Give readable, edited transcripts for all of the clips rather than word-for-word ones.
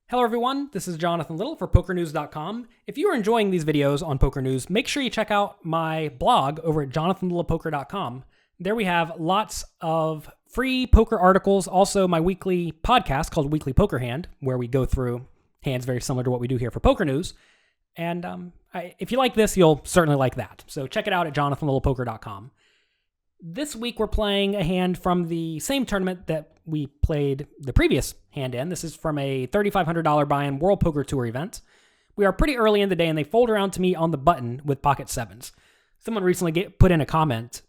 Hello everyone, this is Jonathan Little for PokerNews.com. If you are enjoying these videos on Poker News, make sure you check out my blog over at JonathanLittlePoker.com. There we have lots of free poker articles, also my weekly podcast called Weekly Poker Hand, where we go through hands very similar to what we do here for Poker News. And if you like this, you'll certainly like that. So check it out at JonathanLittlePoker.com. This week we're playing a hand from the same tournament that we played the previous hand in. This is from a $3,500 buy-in World Poker Tour event. We are pretty early in the day and they fold around to me on the button with pocket sevens. Someone recently put in a comment,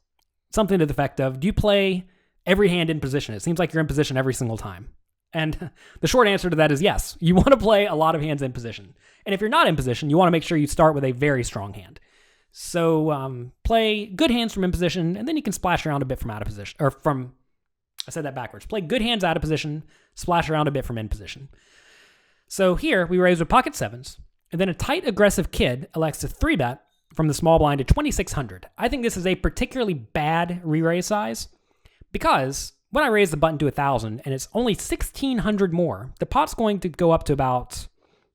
something to the effect of, do you play every hand in position? It seems like you're in position every single time. And the short answer to that is yes. You want to play a lot of hands in position. And if you're not in position, you want to make sure you start with a very strong hand. So play good hands from in position, and then you can splash around a bit from out of position. I said that backwards. Play good hands out of position, splash around a bit from in position. So here, we raise with pocket sevens, and then a tight, aggressive kid elects to 3-bet from the small blind to 2,600. I think this is a particularly bad re-raise size, because when I raise the button to 1,000, and it's only 1,600 more, the pot's going to go up to about,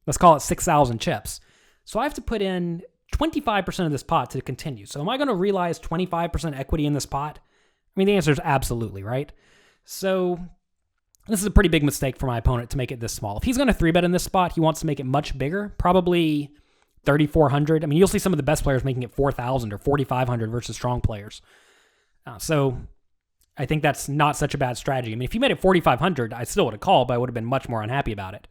let's call it 6,000 chips. So I have to put in 25% of this pot to continue. So am I going to realize 25% equity in this pot? I mean, the answer is absolutely, right? So this is a pretty big mistake for my opponent to make it this small. If he's going to 3-bet in this spot, he wants to make it much bigger, probably 3,400. I mean, you'll see some of the best players making it 4,000 or 4,500 versus strong players. So I think that's not such a bad strategy. I mean, if he made it 4,500, I still would have called, but I would have been much more unhappy about it.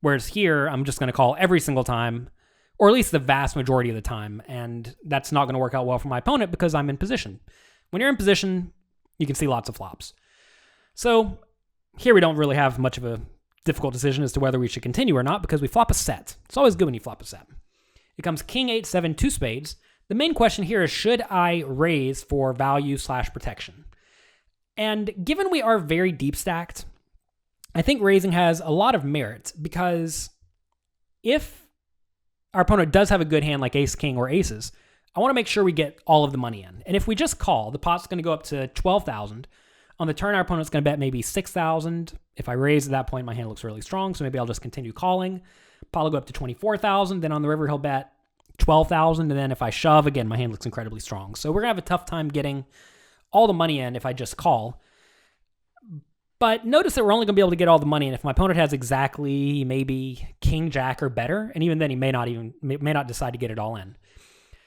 Whereas here, I'm just going to call every single time, or at least the vast majority of the time, and that's not going to work out well for my opponent because I'm in position. When you're in position, you can see lots of flops. So here we don't really have much of a difficult decision as to whether we should continue or not because we flop a set. It's always good when you flop a set. It comes king, 8, 7, 2 spades. The main question here is, should I raise for value/protection? And given we are very deep stacked, I think raising has a lot of merit because if our opponent does have a good hand like ace, king, or aces, I want to make sure we get all of the money in. And if we just call, the pot's going to go up to 12,000. On the turn, our opponent's going to bet maybe 6,000. If I raise at that point, my hand looks really strong, so maybe I'll just continue calling. Pot will go up to 24,000. Then on the river, he'll bet 12,000. And then if I shove, again, my hand looks incredibly strong. So we're going to have a tough time getting all the money in if I just call. But notice that we're only going to be able to get all the money in if my opponent has exactly maybe king, jack, or better. And even then, he may not decide to get it all in.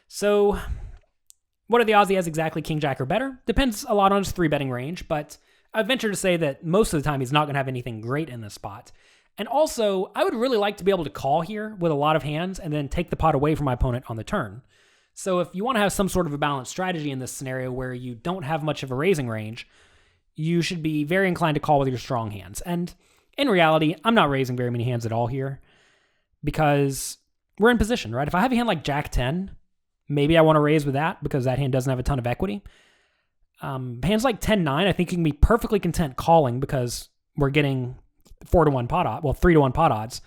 So what are the odds he has exactly king, jack, or better? Depends a lot on his 3-betting range, but I'd venture to say that most of the time he's not going to have anything great in this spot. And also, I would really like to be able to call here with a lot of hands and then take the pot away from my opponent on the turn. So if you want to have some sort of a balanced strategy in this scenario where you don't have much of a raising range, you should be very inclined to call with your strong hands. And in reality, I'm not raising very many hands at all here because we're in position, right? If I have a hand like Jack 10, maybe I want to raise with that because that hand doesn't have a ton of equity. Hands like 10-9, I think you can be perfectly content calling because we're getting 4-to-1 pot odds, well, 3-to-1 pot odds,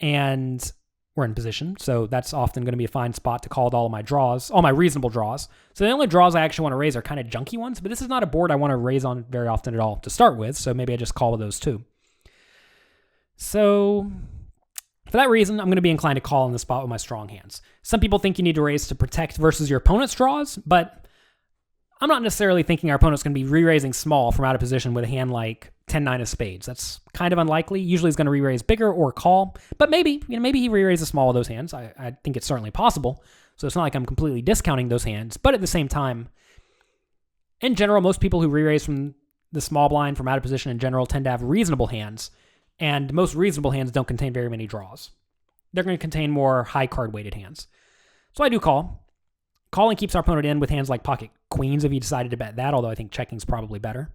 and we're in position. So that's often going to be a fine spot to call with all of my draws, all my reasonable draws. So the only draws I actually want to raise are kind of junky ones, but this is not a board I want to raise on very often at all to start with. So maybe I just call with those too. So for that reason, I'm going to be inclined to call in the spot with my strong hands. Some people think you need to raise to protect versus your opponent's draws, but I'm not necessarily thinking our opponent's going to be re-raising small from out of position with a hand like 10-9 of spades. That's kind of unlikely. Usually he's going to re-raise bigger or call, but maybe he re-raises small of those hands. I think it's certainly possible. So it's not like I'm completely discounting those hands, but at the same time, in general, most people who re-raise from the small blind from out of position in general tend to have reasonable hands, and most reasonable hands don't contain very many draws. They're going to contain more high card weighted hands. So I do call. Calling keeps our opponent in with hands like pocket queens if he decided to bet that, although I think checking's probably better.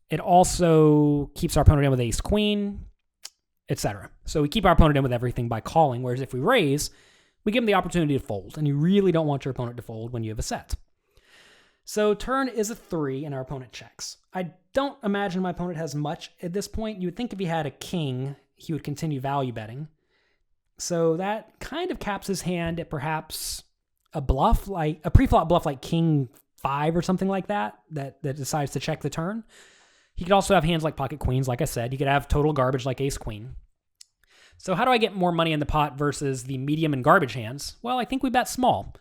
It also keeps our opponent in with ace queen, etc. So we keep our opponent in with everything by calling, whereas if we raise, we give him the opportunity to fold, and you really don't want your opponent to fold when you have a set. So turn is a 3, and our opponent checks. I don't imagine my opponent has much at this point. You would think if he had a king, he would continue value betting. So that kind of caps his hand at perhaps a bluff, like a pre-flop bluff like king 5 or something like that decides to check the turn. He could also have hands like pocket queens, like I said. He could have total garbage like ace queen. So how do I get more money in the pot versus the medium and garbage hands? Well, I think we bet small.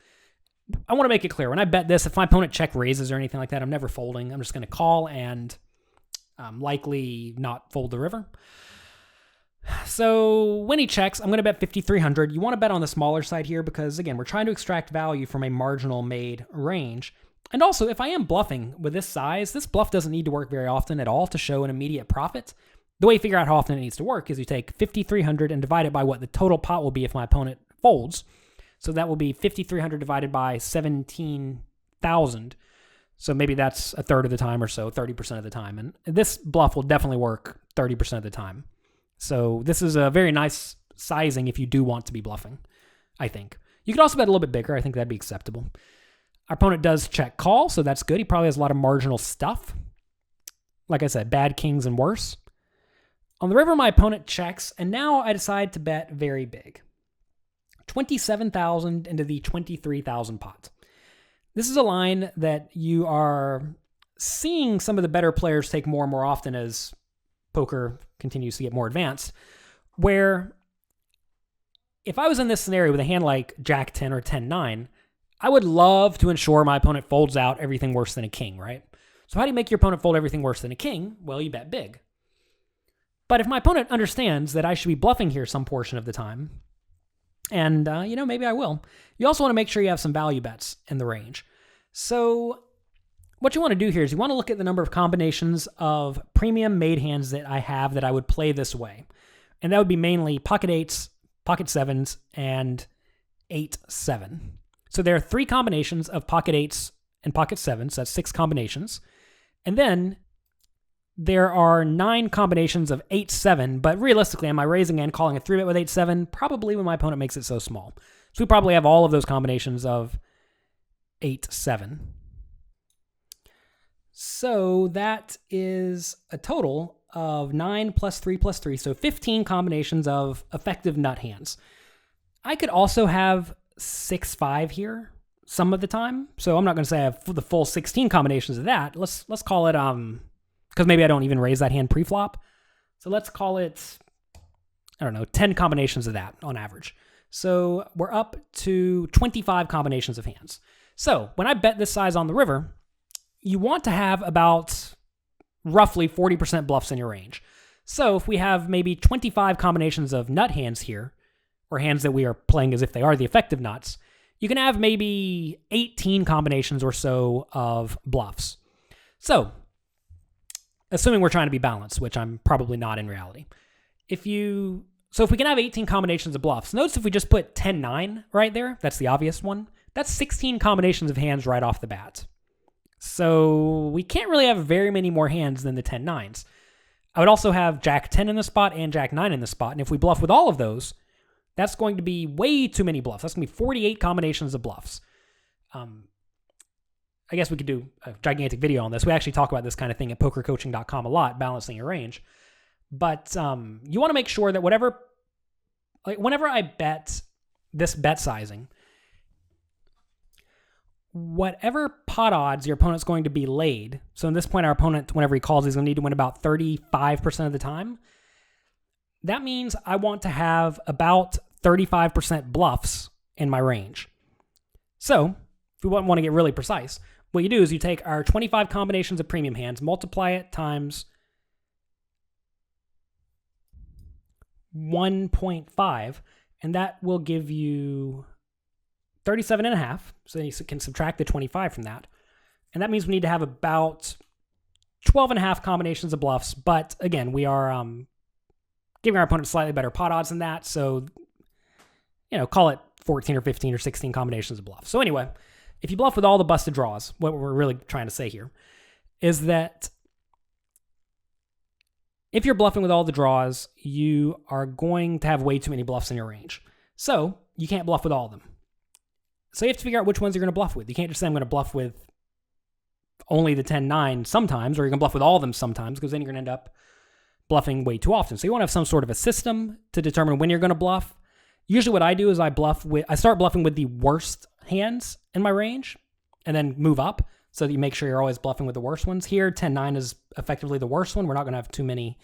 I want to make it clear. When I bet this, if my opponent check raises or anything like that, I'm never folding. I'm just going to call and likely not fold the river. So when he checks, I'm going to bet 5,300. You want to bet on the smaller side here because, again, we're trying to extract value from a marginal made range. And also, if I am bluffing with this size, this bluff doesn't need to work very often at all to show an immediate profit. The way you figure out how often it needs to work is you take 5,300 and divide it by what the total pot will be if my opponent folds. So that will be 5,300 divided by 17,000. So maybe that's a third of the time or so, 30% of the time. And this bluff will definitely work 30% of the time. So this is a very nice sizing if you do want to be bluffing, I think. You could also bet a little bit bigger. I think that'd be acceptable. Our opponent does check call, so that's good. He probably has a lot of marginal stuff. Like I said, bad kings and worse. On the river, my opponent checks, and now I decide to bet very big. 27,000 into the 23,000 pot. This is a line that you are seeing some of the better players take more and more often as poker continues to get more advanced, where if I was in this scenario with a hand like Jack 10 or 10-9, I would love to ensure my opponent folds out everything worse than a king, right? So how do you make your opponent fold everything worse than a king? Well, you bet big. But if my opponent understands that I should be bluffing here some portion of the time, and, maybe I will, you also want to make sure you have some value bets in the range. So what you want to do here is you want to look at the number of combinations of premium made hands that I have that I would play this way. And that would be mainly pocket eights, pocket sevens, and 8-7. So there are 3 combinations of pocket eights and pocket sevens. That's 6 combinations. And then there are 9 combinations of 8-7, but realistically, am I raising and calling a 3-bet with 8-7? Probably when my opponent makes it so small. So we probably have all of those combinations of 8-7. So that is a total of 9 plus 3 plus 3, so 15 combinations of effective nut hands. I could also have 6-5 here some of the time, so I'm not going to say I have the full 16 combinations of that. Let's call it, because maybe I don't even raise that hand pre-flop. So let's call it, 10 combinations of that on average. So we're up to 25 combinations of hands. So when I bet this size on the river, you want to have about roughly 40% bluffs in your range. So if we have maybe 25 combinations of nut hands here, or hands that we are playing as if they are the effective nuts, you can have maybe 18 combinations or so of bluffs. So, assuming we're trying to be balanced, which I'm probably not in reality. If we can have 18 combinations of bluffs, notice if we just put 10-9 right there, that's the obvious one, that's 16 combinations of hands right off the bat. So we can't really have very many more hands than the 10-9s. I would also have Jack 10 in the spot and Jack 9 in the spot, and if we bluff with all of those, that's going to be way too many bluffs. That's going to be 48 combinations of bluffs. I guess we could do a gigantic video on this. We actually talk about this kind of thing at pokercoaching.com a lot, balancing your range. But you want to make sure that whenever I bet this bet sizing, whatever pot odds your opponent's going to be laid, so in this point, our opponent, whenever he calls, he's going to need to win about 35% of the time. That means I want to have about 35% bluffs in my range. So, if we want to get really precise, what you do is you take our 25 combinations of premium hands, multiply it times 1.5, and that will give you 37.5. So you can subtract the 25 from that. And that means we need to have about 12.5 combinations of bluffs. But again, we are giving our opponent slightly better pot odds than that. So, call it 14 or 15 or 16 combinations of bluffs. So anyway, if you bluff with all the busted draws, what we're really trying to say here is that if you're bluffing with all the draws, you are going to have way too many bluffs in your range. So you can't bluff with all of them. So you have to figure out which ones you're going to bluff with. You can't just say I'm going to bluff with only the 10-9 sometimes, or you're going to bluff with all of them sometimes, because then you're going to end up bluffing way too often. So you want to have some sort of a system to determine when you're going to bluff. Usually what I do is I start bluffing with the worst hands in my range and then move up so that you make sure you're always bluffing with the worst ones. Here, 10-9 is effectively the worst one. We're not going to have too many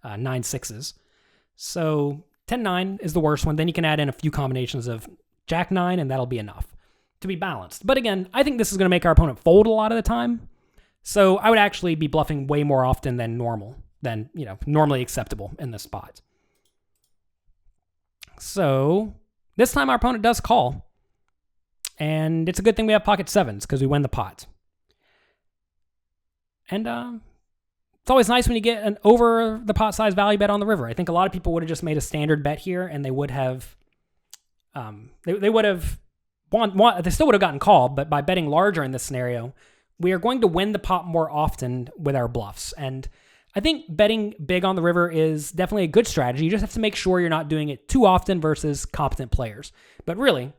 9-6s. So 10-9 is the worst one. Then you can add in a few combinations of Jack-9, and that'll be enough to be balanced. But again, I think this is going to make our opponent fold a lot of the time. So I would actually be bluffing way more often than normal, than, normally acceptable in this spot. So this time our opponent does call. And it's a good thing we have pocket sevens because we win the pot. And it's always nice when you get an over the pot size value bet on the river. I think a lot of people would have just made a standard bet here, and they would have, they would have they still would have gotten called, but by betting larger in this scenario, we are going to win the pot more often with our bluffs. And I think betting big on the river is definitely a good strategy. You just have to make sure you're not doing it too often versus competent players. But really,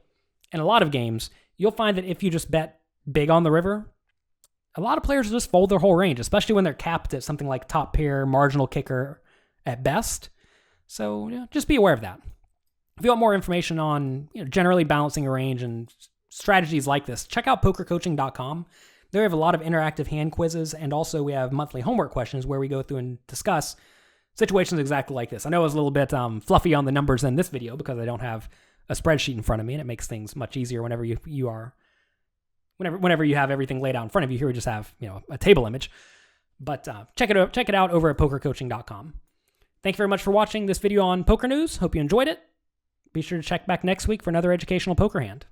in a lot of games, you'll find that if you just bet big on the river, a lot of players will just fold their whole range, especially when they're capped at something like top pair, marginal kicker at best. So just be aware of that. If you want more information on generally balancing a range and strategies like this, check out pokercoaching.com. There we have a lot of interactive hand quizzes, and also we have monthly homework questions where we go through and discuss situations exactly like this. I know I was a little bit fluffy on the numbers in this video because I don't have a spreadsheet in front of me, and it makes things much easier whenever whenever you have everything laid out in front of you. Here we just have a table image. But check it out over at pokercoaching.com. Thank you very much for watching this video on Poker News. Hope you enjoyed it. Be sure to check back next week for another educational poker hand.